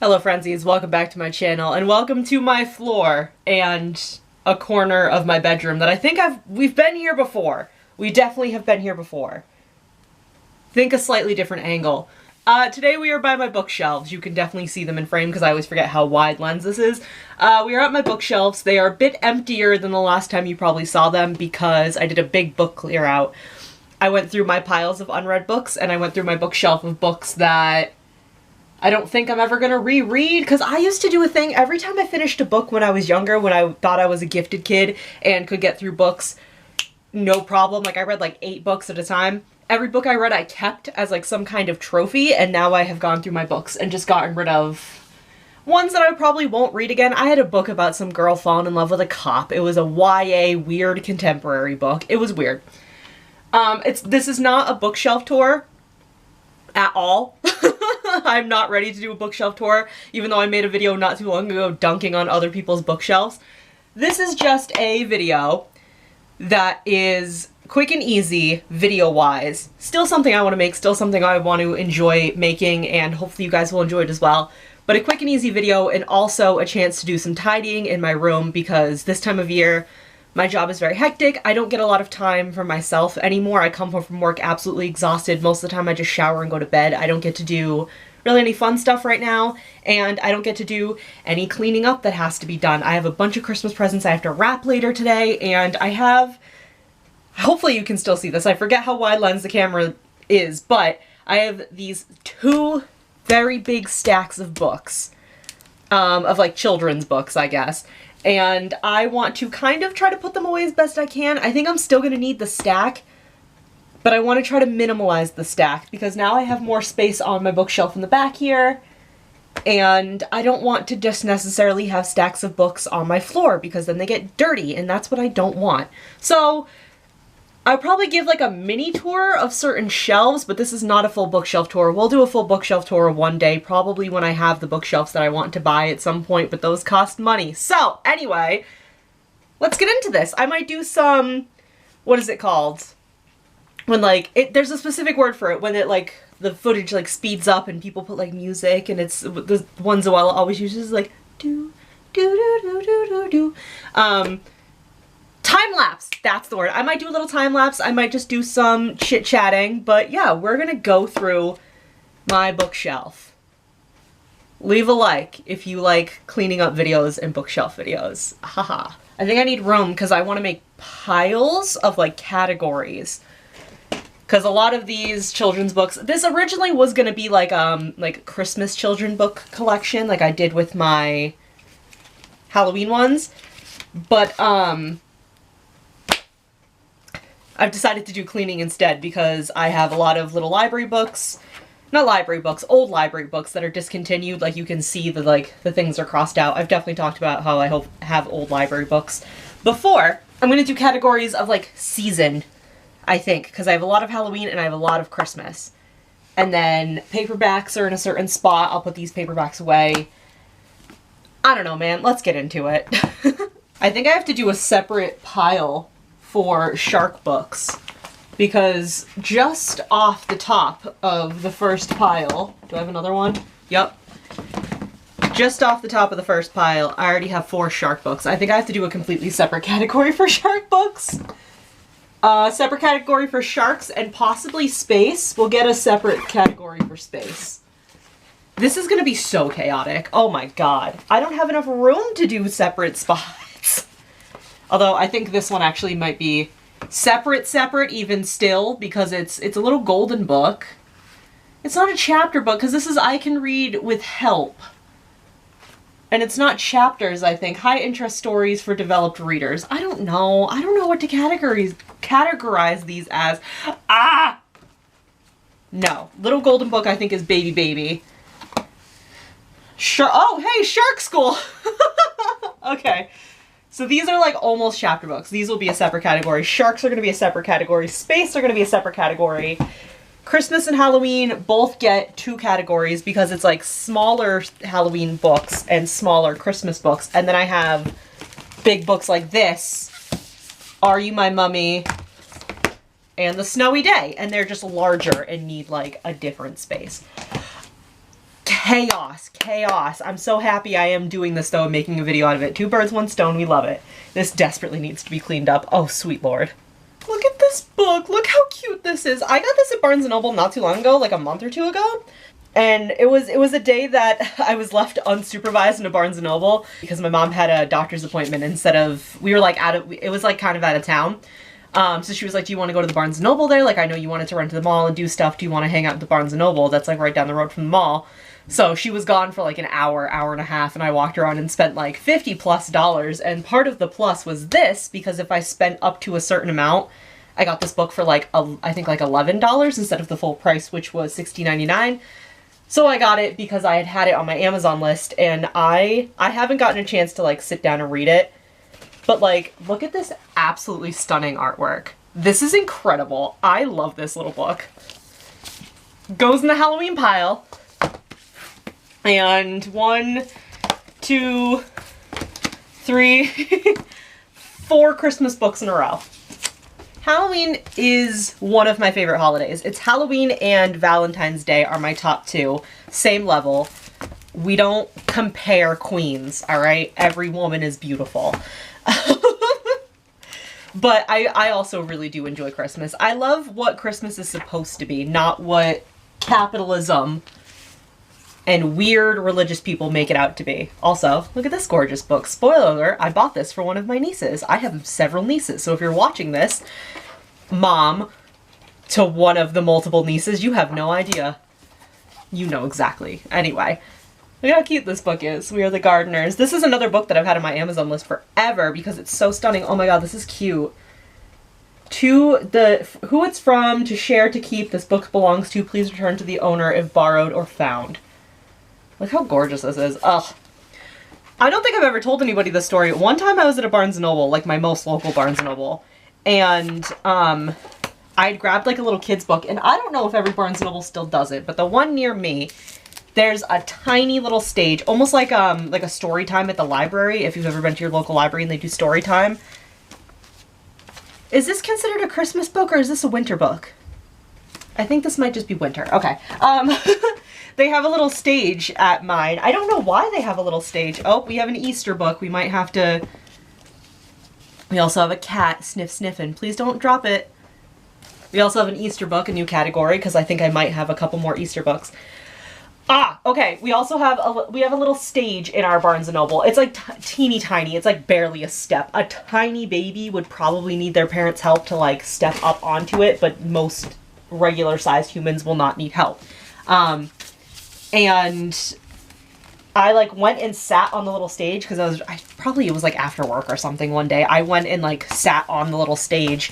Hello Friendzies, welcome back to my channel, and welcome to my floor and a corner of my bedroom that I think we've been here before. We definitely have been here before. Think a slightly different angle. Today we are by my bookshelves. You can definitely see them in frame because I always forget how wide lens this is. We are at my bookshelves. They are a bit emptier than the last time you probably saw them because I did a big book clear out. I went through my piles of unread books and I went through my bookshelf of books that I don't think I'm ever gonna reread, because I used to do a thing every time I finished a book when I was younger, when I thought I was a gifted kid and could get through books no problem. Like I read like 8 books at a time. Every book I read I kept as like some kind of trophy, and now I have gone through my books and just gotten rid of ones that I probably won't read again. I had a book about some girl falling in love with a cop. It was a YA weird contemporary book. It was weird. This is not a bookshelf tour at all. I'm not ready to do a bookshelf tour, even though I made a video not too long ago dunking on other people's bookshelves. This is just a video that is quick and easy, video-wise. Still something I want to make, still something I want to enjoy making, and hopefully you guys will enjoy it as well. But a quick and easy video, and also a chance to do some tidying in my room, because this time of year, my job is very hectic. I don't get a lot of time for myself anymore. I come home from work absolutely exhausted. Most of the time I just shower and go to bed. I don't get to do really any fun stuff right now, and I don't get to do any cleaning up that has to be done. I have a bunch of Christmas presents I have to wrap later today, and I have, hopefully you can still see this, I forget how wide lens the camera is, but I have these 2 very big stacks of books, of like children's books, I guess. And I want to kind of try to put them away as best I can. I think I'm still going to need the stack, but I want to try to minimalize the stack because now I have more space on my bookshelf in the back here, and I don't want to just necessarily have stacks of books on my floor because then they get dirty, and that's what I don't want. So I'll probably give like a mini tour of certain shelves, but this is not a full bookshelf tour. We'll do a full bookshelf tour one day, probably when I have the bookshelves that I want to buy at some point, but those cost money. So anyway, let's get into this. I might do some, what is it called? When like, there's a specific word for it, when it like, the footage like speeds up and people put like music, and it's, the ones Zoella always uses like, do, do, do, do, do, do, do. Time-lapse, that's the word. I might do a little time-lapse, I might just do some chit-chatting, but yeah, we're gonna go through my bookshelf. Leave a like if you like cleaning up videos and bookshelf videos. Haha. I think I need room because I want to make piles of like categories. Because a lot of these children's books, this originally was gonna be like Christmas children book collection, like I did with my Halloween ones, but I've decided to do cleaning instead because I have a lot of little library books, not library books, old library books that are discontinued. Like you can see the the things are crossed out. I've definitely talked about how I have old library books before. I'm going to do categories of like season, I think, because I have a lot of Halloween and I have a lot of Christmas. And then paperbacks are in a certain spot. I'll put these paperbacks away. I don't know, man. Let's get into it. I think I have to do a separate pile for shark books, because just off the top of the first pile, do I have another one? Yep. Just off the top of the first pile, I already have 4 shark books. I think I have to do a completely separate category for shark books. Separate category for sharks and possibly space. We'll get a separate category for space. This is gonna be so chaotic. Oh my god. I don't have enough room to do separate spots. Although I think this one actually might be separate even still, because it's a little golden book. It's not a chapter book, because this is I can read with help. And it's not chapters, I think. High interest stories for developed readers. I don't know. I don't know what to categorize these as. Ah! No. Little golden book I think is baby. Sure. Oh, hey, Shark School! Okay. So these are like almost chapter books. These will be a separate category. Sharks are going to be a separate category. Space are going to be a separate category. Christmas and Halloween both get 2 categories because it's like smaller Halloween books and smaller Christmas books. And then I have big books like this, Are You My Mummy, and The Snowy Day. And they're just larger and need like a different space. chaos, chaos. I'm so happy I am doing this though and making a video out of it. 2 birds, 1 stone, we love it. This desperately needs to be cleaned up. Oh, sweet lord. Look at this book. Look how cute this is. I got this at Barnes & Noble not too long ago, like a month or 2 ago. And it was a day that I was left unsupervised in a Barnes & Noble because my mom had a doctor's appointment instead of, we were like it was like kind of out of town. So she was like, do you want to go to the Barnes & Noble there? Like, I know you wanted to run to the mall and do stuff. Do you want to hang out at the Barnes & Noble? That's like right down the road from the mall. So she was gone for like an hour, hour and a half, and I walked around and spent like $50+. And part of the plus was this, because if I spent up to a certain amount, I got this book for like, I think like $11 instead of the full price, which was $16.99. So I got it because I had it on my Amazon list, and I haven't gotten a chance to like sit down and read it. But like, look at this absolutely stunning artwork. This is incredible. I love this little book. Goes in the Halloween pile. And 1, 2, 3, 4 Christmas books in a row. Halloween is one of my favorite holidays. It's Halloween and Valentine's Day are my top 2. Same level. We don't compare queens, all right? Every woman is beautiful. But I also really do enjoy Christmas. I love what Christmas is supposed to be, not what capitalism and weird religious people make it out to be. Also, look at this gorgeous book. Spoiler alert, I bought this for one of my nieces. I have several nieces, so if you're watching this, mom to one of the multiple nieces, you have no idea. You know exactly. Anyway, look how cute this book is. We Are the Gardeners. This is another book that I've had on my Amazon list forever because it's so stunning. Oh my god, this is cute. To the who it's from, to share, to keep, this book belongs to. Please return to the owner if borrowed or found. Look how gorgeous this is. Ugh. I don't think I've ever told anybody this story. One time I was at a Barnes & Noble, like my most local Barnes & Noble, and I'd grabbed like a little kid's book, and I don't know if every Barnes & Noble still does it, but the one near me, there's a tiny little stage, almost like a story time at the library, if you've ever been to your local library and they do story time. Is this considered a Christmas book or is this a winter book? I think this might just be winter. Okay. They have a little stage at mine. I don't know why they have a little stage. Oh, we have an Easter book. We might have to... We also have a cat sniffing. Please don't drop it. We also have an Easter book, a new category, because I think I might have a couple more Easter books. Ah, okay. We also have a little stage in our Barnes & Noble. It's like teeny tiny. It's like barely a step. A tiny baby would probably need their parents' help to like step up onto it, but most regular sized humans will not need help. And I like went and sat on the little stage because it was like after work or something one day. I went and like sat on the little stage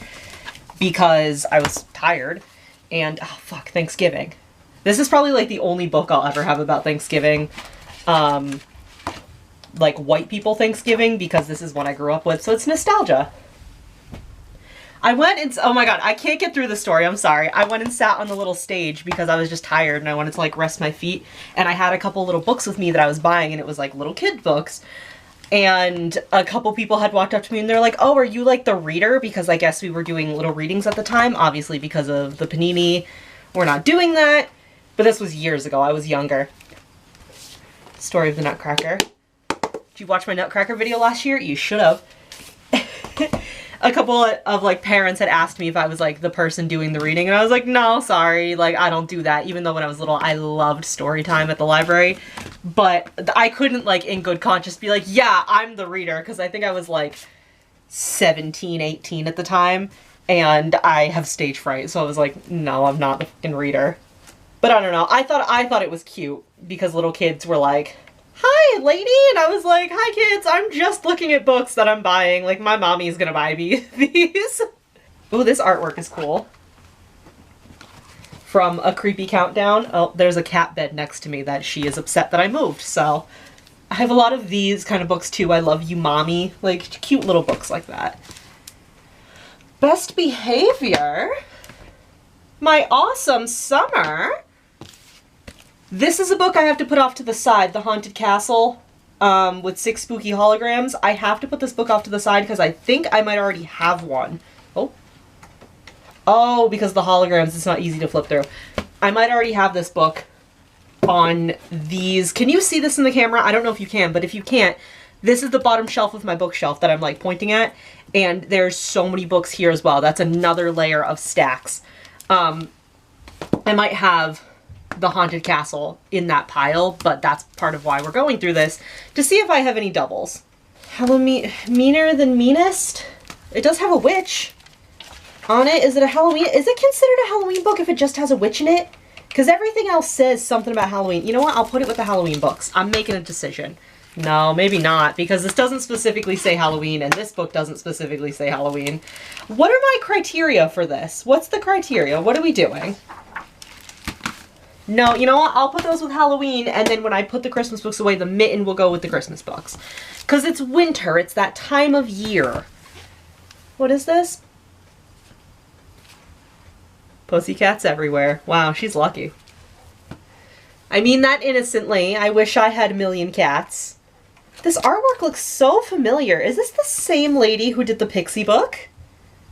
because I was tired and oh fuck, Thanksgiving. This is probably like the only book I'll ever have about Thanksgiving. Like white people Thanksgiving, because this is one I grew up with, so it's nostalgia. I went and, oh my god, I can't get through the story, I'm sorry. I went and sat on the little stage because I was just tired and I wanted to like rest my feet. And I had a couple little books with me that I was buying, and it was like little kid books. And a couple people had walked up to me and they're like, oh, are you like the reader? Because I guess we were doing little readings at the time. Obviously because of the panini, we're not doing that. But this was years ago, I was younger. Story of the Nutcracker. Did you watch my Nutcracker video last year? You should have. A couple of like parents had asked me if I was like the person doing the reading, and I was like, no, sorry, like I don't do that. Even though when I was little, I loved story time at the library, but I couldn't like in good conscience be like, yeah, I'm the reader, because I think I was like 17, 18 at the time, and I have stage fright, so I was like, no, I'm not the fucking reader. But I don't know, I thought it was cute because little kids were like, hi, lady, and I was like, hi, kids, I'm just looking at books that I'm buying. Like, my mommy's gonna buy me these. Ooh, this artwork is cool. From A Creepy Countdown. Oh, there's a cat bed next to me that she is upset that I moved, so I have a lot of these kind of books, too. I Love You, Mommy. Like, cute little books like that. Best Behavior. My Awesome Summer. This is a book I have to put off to the side, The Haunted Castle, with 6 spooky holograms. I have to put this book off to the side because I think I might already have one. Oh. Oh, because the holograms, it's not easy to flip through. I might already have this book on these. Can you see this in the camera? I don't know if you can, but if you can't, this is the bottom shelf of my bookshelf that I'm like pointing at, and there's so many books here as well. That's another layer of stacks. I might have the Haunted Castle in that pile, but that's part of why we're going through this, to see if I have any doubles. Halloween, Meaner Than Meanest? It does have a witch on it. Is it a Halloween? Is it considered a Halloween book if it just has a witch in it? Because everything else says something about Halloween. You know what? I'll put it with the Halloween books. I'm making a decision. No, maybe not, because this doesn't specifically say Halloween, and this book doesn't specifically say Halloween. What are my criteria for this? What's the criteria? What are we doing? No, you know what? I'll put those with Halloween, and then when I put the Christmas books away, the mitten will go with the Christmas books. Because it's winter. It's that time of year. What is this? Pussycats everywhere. Wow, she's lucky. I mean that innocently. I wish I had a million cats. This artwork looks so familiar. Is this the same lady who did the Pixie book?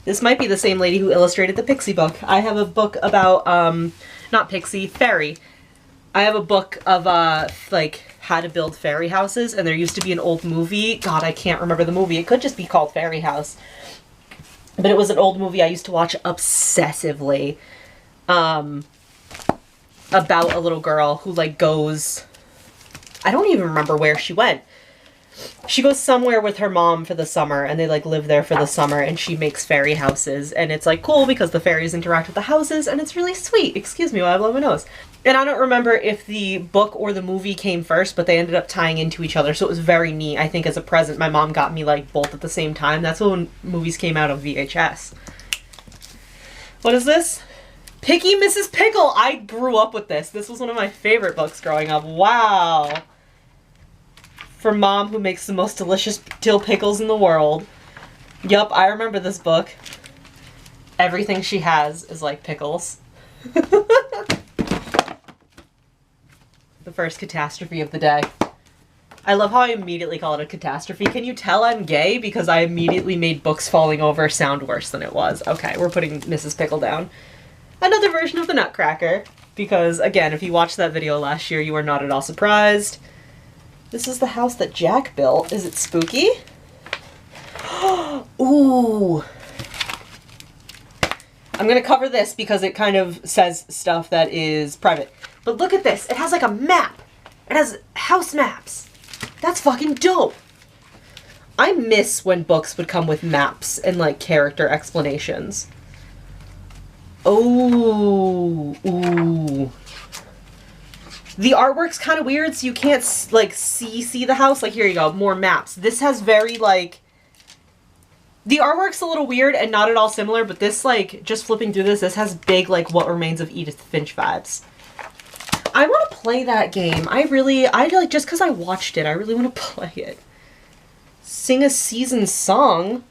This might be the same lady who illustrated the Pixie book. I have a book about, not Pixie, fairy. I have a book of, like, how to build fairy houses, and there used to be an old movie. God, I can't remember the movie. It could just be called Fairy House. But it was an old movie I used to watch obsessively. About a little girl who, like, goes... I don't even remember where she went. She goes somewhere with her mom for the summer, and they, like, live there for the summer, and she makes fairy houses. And it's, like, cool because the fairies interact with the houses, and it's really sweet. Excuse me while I blow my nose. And I don't remember if the book or the movie came first, but they ended up tying into each other, so it was very neat. I think as a present, my mom got me, like, both at the same time. That's when movies came out on VHS. What is this? Picky Mrs. Pickle! I grew up with this. This was one of my favorite books growing up. Wow! For Mom, who makes the most delicious dill pickles in the world. Yup, I remember this book. Everything she has is like pickles. The first catastrophe of the day. I love how I immediately call it a catastrophe. Can you tell I'm gay? Because I immediately made books falling over sound worse than it was. Okay, we're putting Mrs. Pickle down. Another version of the Nutcracker. Because, again, if you watched that video last year, you are not at all surprised. This is the house that Jack built. Is it spooky? Ooh. I'm gonna cover this because it kind of says stuff that is private. But look at this. It has like a map. It has house maps. That's fucking dope. I miss when books would come with maps and like character explanations. Oh. Ooh. The artwork's kind of weird, so you can't, like, see the house. Like, here you go, more maps. This has very, like... The artwork's a little weird and not at all similar, but this, like, just flipping through this has big, like, What Remains of Edith Finch vibes. I want to play that game. Like, just because I watched it, I really want to play it. Sing a season song?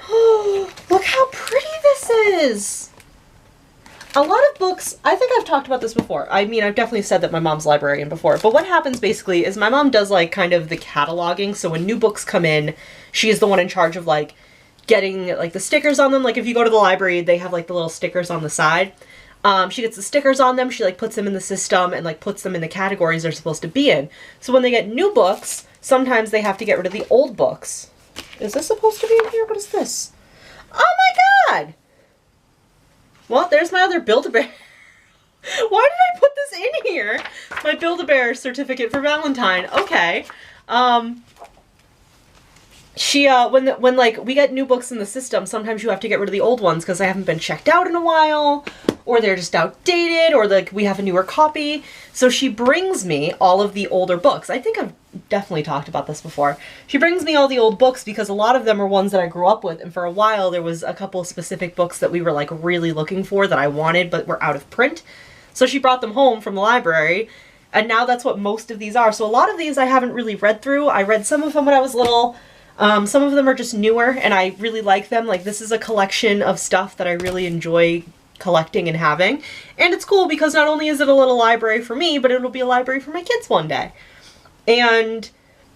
Look how pretty this is! A lot of books, I think I've talked about this before. I mean, I've definitely said that my mom's librarian before, but what happens basically is my mom does like kind of the cataloging, so when new books come in, she is the one in charge of like getting like the stickers on them. Like if you go to the library, they have like the little stickers on the side. She gets the stickers on them, she like puts them in the system and like puts them in the categories they're supposed to be in. So when they get new books, sometimes they have to get rid of the old books. Is this supposed to be in here? What is this? Oh my god! Well, there's my other Build-A-Bear. Why did I put this in here? My Build-A-Bear certificate for Valentine. Okay. When like we get new books in the system, sometimes you have to get rid of the old ones because they haven't been checked out in a while, or they're just outdated, or like we have a newer copy. So she brings me all of the older books. I think I've definitely talked about this before. She brings me all the old books because a lot of them are ones that I grew up with, and for a while there was a couple of specific books that we were like really looking for that I wanted but were out of print. So she brought them home from the library, and now that's what most of these are. So a lot of these I haven't really read through. I read some of them when I was little. Some of them are just newer and I really like them. Like this is a collection of stuff that I really enjoy collecting and having. And it's cool because not only is it a little library for me, but it'll be a library for my kids one day. And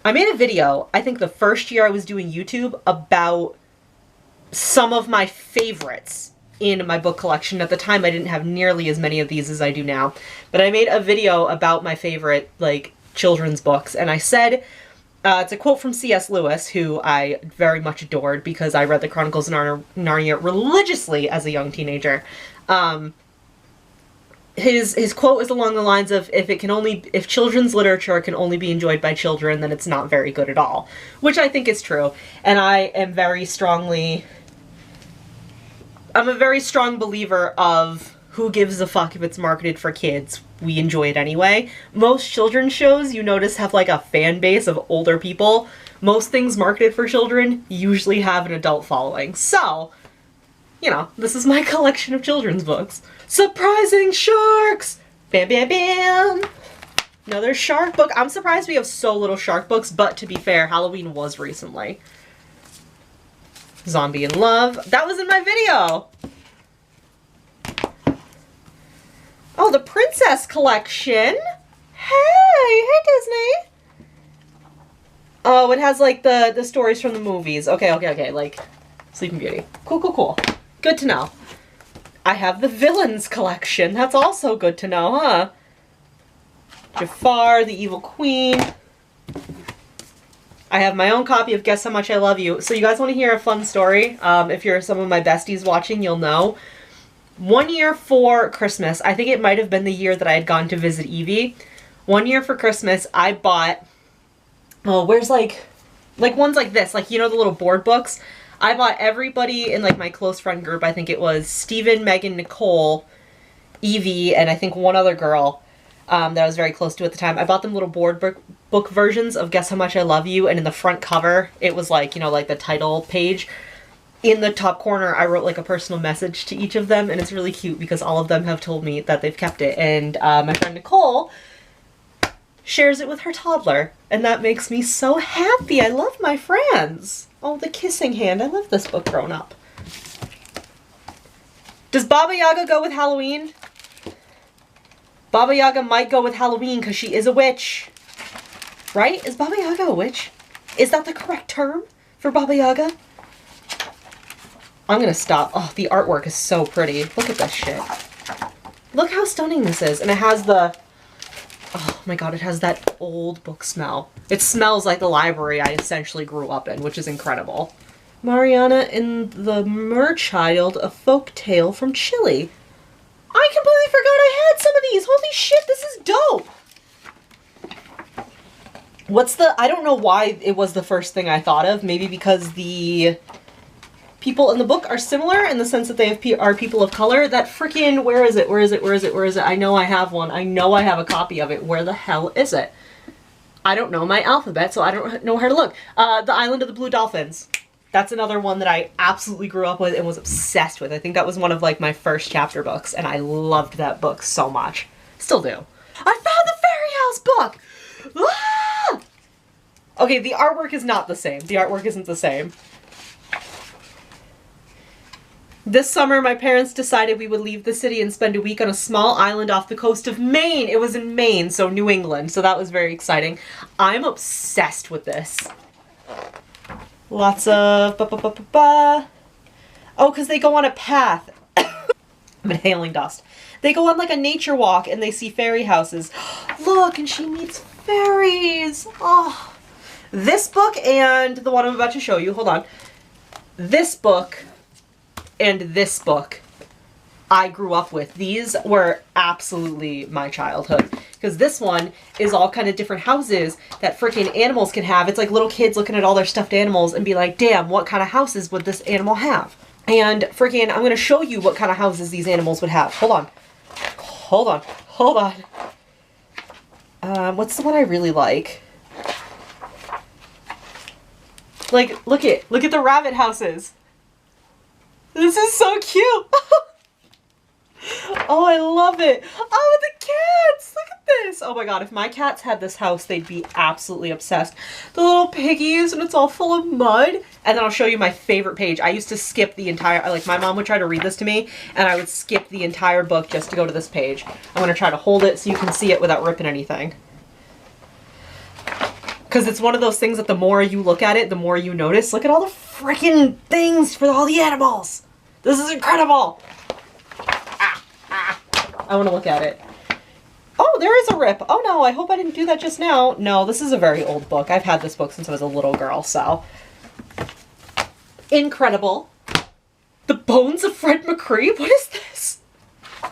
I made a video, I think the first year I was doing YouTube, about some of my favorites in my book collection. At the time, I didn't have nearly as many of these as I do now. But I made a video about my favorite, like, children's books, and I said, it's a quote from C.S. Lewis, who I very much adored because I read the Chronicles of Narnia religiously as a young teenager. His quote is along the lines of, if children's literature can only be enjoyed by children, then it's not very good at all. Which I think is true. And I'm a very strong believer of who gives a fuck if it's marketed for kids. We enjoy it anyway. Most children's shows, you notice, have like a fan base of older people. Most things marketed for children usually have an adult following. So, you know, this is my collection of children's books. Surprising sharks! Bam, bam, bam! Another shark book. I'm surprised we have so little shark books, but to be fair, Halloween was recently. Zombie in Love. That was in my video! Oh, the Princess Collection! Hey Disney! Oh, it has like the stories from the movies. Okay, like Sleeping Beauty. Cool. Good to know. I have the Villains Collection. That's also good to know, huh? Jafar, the Evil Queen. I have my own copy of Guess How Much I Love You. So you guys want to hear a fun story? If you're some of my besties watching, you'll know. One year for Christmas, I think it might have been the year that I had gone to visit Evie. One year for Christmas, I bought, where's like ones like this, like, you know, the little board books? I bought everybody in like my close friend group. I think it was Steven, Megan, Nicole, Evie, and I think one other girl that I was very close to at the time. I bought them little board book versions of Guess How Much I Love You, and in the front cover, it was like, you know, like the title page. In the top corner, I wrote like a personal message to each of them, and it's really cute because all of them have told me that they've kept it. And my friend Nicole shares it with her toddler, and that makes me so happy. I love my friends. Oh, The Kissing Hand. I love this book growing up. Does Baba Yaga go with Halloween? Baba Yaga might go with Halloween because she is a witch. Right? Is Baba Yaga a witch? Is that the correct term for Baba Yaga? I'm gonna stop. Oh, the artwork is so pretty. Look at this shit. Look how stunning this is. And it has the... Oh my god, it has that old book smell. It smells like the library I essentially grew up in, which is incredible. Mariana and the Merchild, a folk tale from Chile. I completely forgot I had some of these. Holy shit, this is dope. I don't know why it was the first thing I thought of. Maybe because the people in the book are similar in the sense that they are people of color. That freaking, where is it? I know I have one. I know I have a copy of it. Where the hell is it? I don't know my alphabet, so I don't know where to look. The Island of the Blue Dolphins. That's another one that I absolutely grew up with and was obsessed with. I think that was one of like my first chapter books, and I loved that book so much. Still do. I found the Fairy House book! Ah! Okay, the artwork is not the same. The artwork isn't the same. This summer, my parents decided we would leave the city and spend a week on a small island off the coast of Maine. It was in Maine, so New England, so that was very exciting. I'm obsessed with this. Lots of Oh, because they go on a path. I'm inhaling dust. They go on like a nature walk and they see fairy houses. Look, and she meets fairies. Oh. This book and the one I'm about to show you, hold on. This book and this book I grew up with. These were absolutely my childhood. Because this one is all kind of different houses that freaking animals can have. It's like little kids looking at all their stuffed animals and be like, damn, what kind of houses would this animal have? And freaking, I'm going to show you what kind of houses these animals would have. Hold on. Hold on. Hold on. What's the one I really like? Like, look at the rabbit houses. This is so cute. Oh, I love it. Oh, the cats. Look at this. Oh my god, if my cats had this house, they'd be absolutely obsessed. The little piggies, and it's all full of mud. And then I'll show you my favorite page. I used to skip the entire, like my mom would try to read this to me, and I would skip the entire book just to go to this page. I'm going to try to hold it so you can see it without ripping anything. Because it's one of those things that the more you look at it, the more you notice. Look at all the freaking things for all the animals. This is incredible! I want to look at it. Oh, there is a rip. Oh no, I hope I didn't do that just now. No, this is a very old book. I've had this book since I was a little girl, so. Incredible. The Bones of Fred McCree? What is this?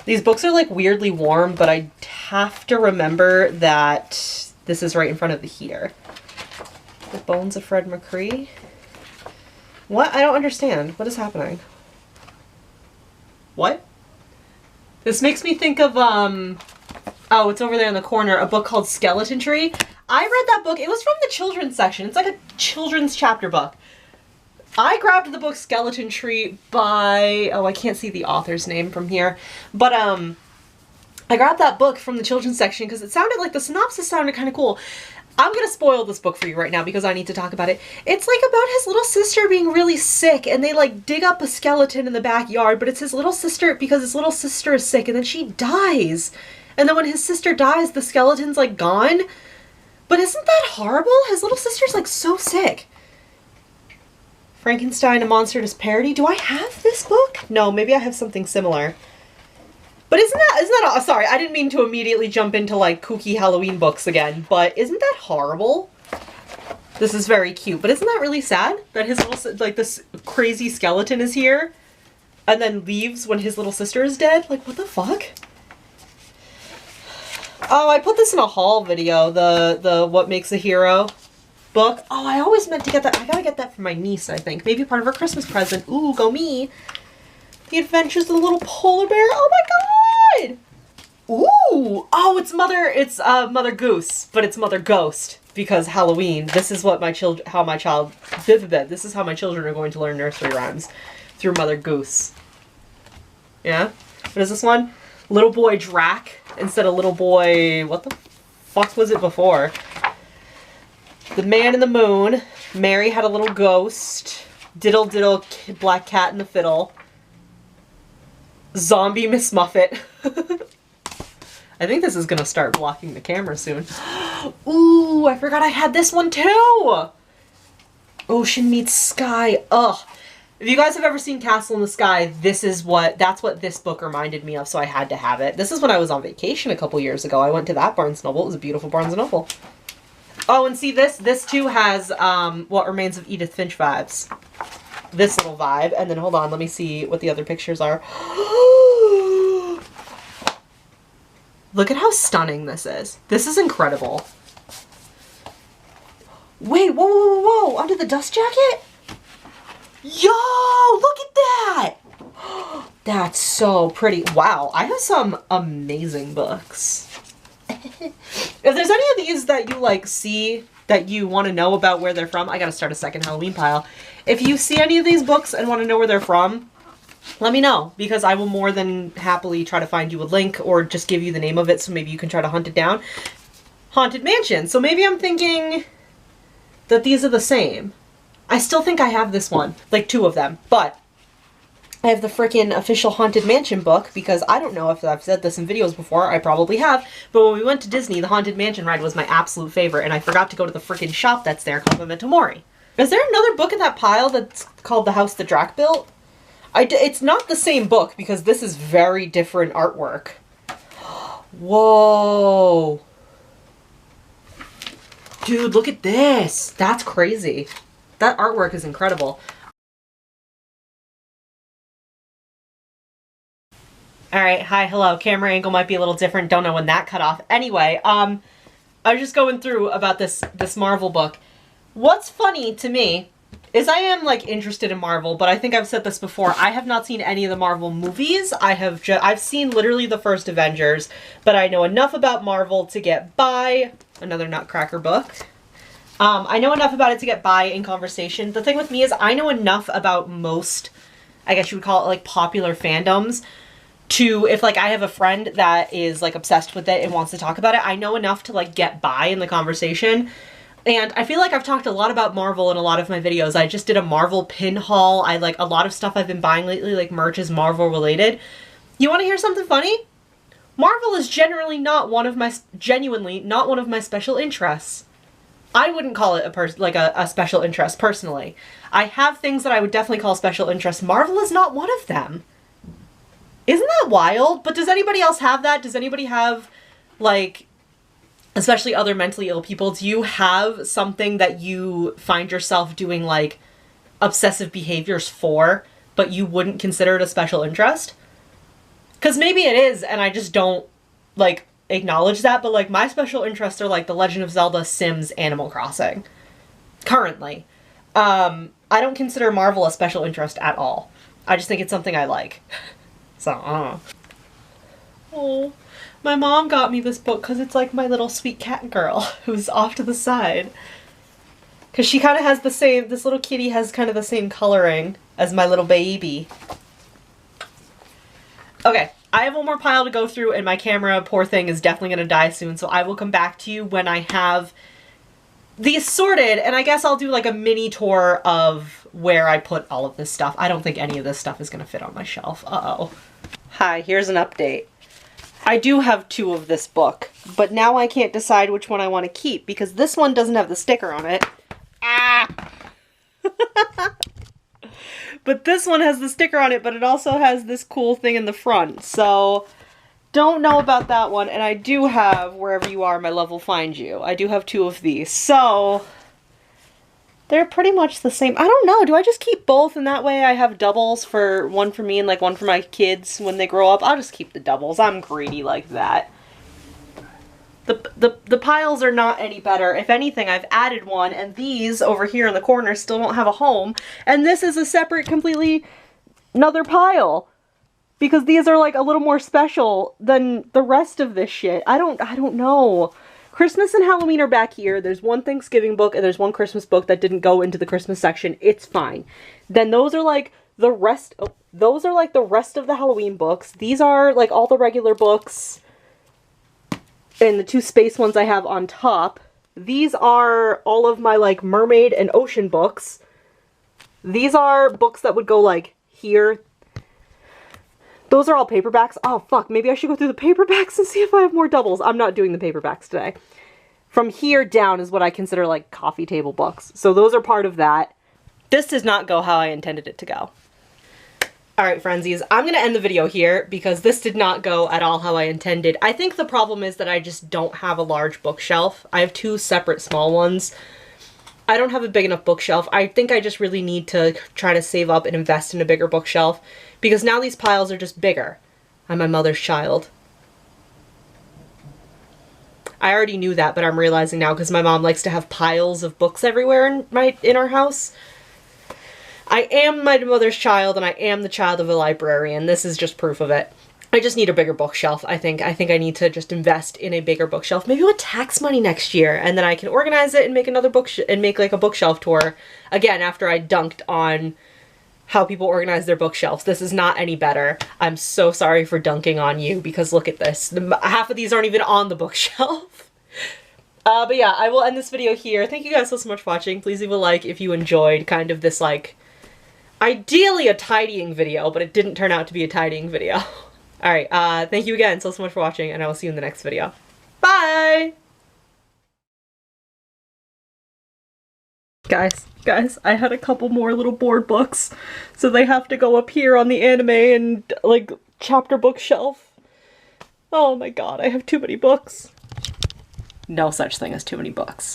These books are like weirdly warm, but I have to remember that this is right in front of the heater. The Bones of Fred McCree? What? I don't understand. What is happening? What? This makes me think of, oh, it's over there in the corner, a book called Skeleton Tree. I read that book. It was from the children's section. It's like a children's chapter book. I grabbed the book Skeleton Tree by, oh, I can't see the author's name from here, but, I grabbed that book from the children's section because it sounded like the synopsis sounded kind of cool. I'm going to spoil this book for you right now because I need to talk about it. It's like about his little sister being really sick and they like dig up a skeleton in the backyard, but it's his little sister because his little sister is sick and then she dies. And then when his sister dies, the skeleton's like gone. But isn't that horrible? His little sister's like so sick. Frankenstein, a Monstrous Parody. Do I have this book? No, maybe I have something similar. But isn't that, sorry, I didn't mean to immediately jump into like kooky Halloween books again, but isn't that horrible? This is very cute, but isn't that really sad that his little, like this crazy skeleton is here and then leaves when his little sister is dead? Like, what the fuck? Oh, I put this in a haul video, the What Makes a Hero book. Oh, I always meant to get that. I gotta get that for my niece, I think. Maybe part of her Christmas present. Ooh, go me. The Adventures of the Little Polar Bear. Oh my god! Ooh! Oh, it's Mother Goose, but it's Mother Ghost because Halloween. This is what this is how my children are going to learn nursery rhymes through Mother Goose. Yeah? What is this one? Little Boy Drac instead of Little Boy, what the fuck was it before? The Man in the Moon. Mary had a little ghost. Diddle Diddle Black Cat and the Fiddle. Zombie Miss Muffet. I think this is gonna start blocking the camera soon. Ooh, I forgot I had this one too! Ocean Meets Sky. Ugh. If you guys have ever seen Castle in the Sky, that's what this book reminded me of, so I had to have it. This is when I was on vacation a couple years ago. I went to that Barnes & Noble. It was a beautiful Barnes & Noble. Oh, and see this too has What Remains of Edith Finch vibes. This little vibe, and then hold on, let me see what the other pictures are. Look at how stunning this is. This is incredible. Wait, whoa, whoa, whoa, whoa, under the dust jacket? Yo, look at that! That's so pretty. Wow, I have some amazing books. If there's any of these that you like see that you want to know about where they're from, I gotta start a second Halloween pile. If you see any of these books and want to know where they're from, let me know, because I will more than happily try to find you a link or just give you the name of it so maybe you can try to hunt it down. Haunted Mansion. So maybe I'm thinking that these are the same. I still think I have this one, like 2 of them, but I have the frickin' official Haunted Mansion book because I don't know if I've said this in videos before, I probably have, but when we went to Disney, the Haunted Mansion ride was my absolute favorite and I forgot to go to the frickin' shop that's there called Memento Mori. Is there another book in that pile that's called The House the Drac Built? It's not the same book because this is very different artwork. Whoa. Dude, look at this. That's crazy. That artwork is incredible. Alright, hi, hello. Camera angle might be a little different. Don't know when that cut off. Anyway, I was just going through about this Marvel book. What's funny to me is I am, like, interested in Marvel, but I think I've said this before. I have not seen any of the Marvel movies. I've seen literally the first Avengers, but I know enough about Marvel to get by. Another Nutcracker book. I know enough about it to get by in conversation. The thing with me is I know enough about most, I guess you would call it, like, popular fandoms to, if, like, I have a friend that is, like, obsessed with it and wants to talk about it, I know enough to, like, get by in the conversation. And I feel like I've talked a lot about Marvel in a lot of my videos. I just did a Marvel pin haul. I like a lot of stuff I've been buying lately, like merch is Marvel related. You want to hear something funny? Marvel is genuinely not one of my special interests. I wouldn't call it a special interest personally. I have things that I would definitely call special interest. Marvel is not one of them. Isn't that wild? But does anybody else have that? Does anybody have, like, especially other mentally ill people, do you have something that you find yourself doing, like, obsessive behaviors for, but you wouldn't consider it a special interest? Because maybe it is, and I just don't, like, acknowledge that, but, like, my special interests are, like, The Legend of Zelda, Sims, Animal Crossing. Currently. I don't consider Marvel a special interest at all. I just think it's something I like. So, I don't know. Oh, my mom got me this book because it's like my little sweet cat girl who's off to the side. Because she kind of has the same, this little kitty has kind of the same coloring as my little baby. Okay, I have one more pile to go through and my camera, poor thing, is definitely going to die soon. So I will come back to you when I have these sorted, and I guess I'll do like a mini tour of where I put all of this stuff. I don't think any of this stuff is going to fit on my shelf. Uh-oh. Hi, here's an update. I do have 2 of this book, but now I can't decide which one I want to keep because this one doesn't have the sticker on it. Ah! But this one has the sticker on it, but it also has this cool thing in the front. So, don't know about that one. And I do have Wherever You Are, My Love Will Find You. I do have 2 of these. So, they're pretty much the same. I don't know. Do I just keep both and that way I have doubles, for one for me and like one for my kids when they grow up? I'll just keep the doubles. I'm greedy like that. The piles are not any better. If anything, I've added one, and these over here in the corner still don't have a home. And this is a separate, completely another pile. Because these are like a little more special than the rest of this shit. I don't know. Christmas and Halloween are back here. There's one Thanksgiving book and there's one Christmas book that didn't go into the Christmas section. It's fine. Then those are like the rest, those are like the rest of the Halloween books. These are like all the regular books. And the 2 space ones I have on top. These are all of my like mermaid and ocean books. These are books that would go like here. Those are all paperbacks. Oh fuck, maybe I should go through the paperbacks and see if I have more doubles. I'm not doing the paperbacks today. From here down is what I consider like coffee table books. So those are part of that. This does not go how I intended it to go. Alright, Friendsies, I'm going to end the video here because this did not go at all how I intended. I think the problem is that I just don't have a large bookshelf. I have 2 separate small ones. I don't have a big enough bookshelf. I think I just really need to try to save up and invest in a bigger bookshelf because now these piles are just bigger. I'm my mother's child. I already knew that, but I'm realizing now because my mom likes to have piles of books everywhere in our house. I am my mother's child, and I am the child of a librarian. This is just proof of it. I just need a bigger bookshelf, I think. I think I need to just invest in a bigger bookshelf. Maybe with tax money next year, and then I can organize it and make another and make like a bookshelf tour. Again, after I dunked on how people organize their bookshelves. This is not any better. I'm so sorry for dunking on you, because look at this. Half of these aren't even on the bookshelf. But yeah, I will end this video here. Thank you guys so much for watching. Please leave a like if you enjoyed kind of this, like, ideally a tidying video, but it didn't turn out to be a tidying video. Alright, thank you again so much for watching, and I will see you in the next video. Bye! Guys, I had a couple more little board books, so they have to go up here on the anime and, like, chapter bookshelf. Oh my god, I have too many books. No such thing as too many books.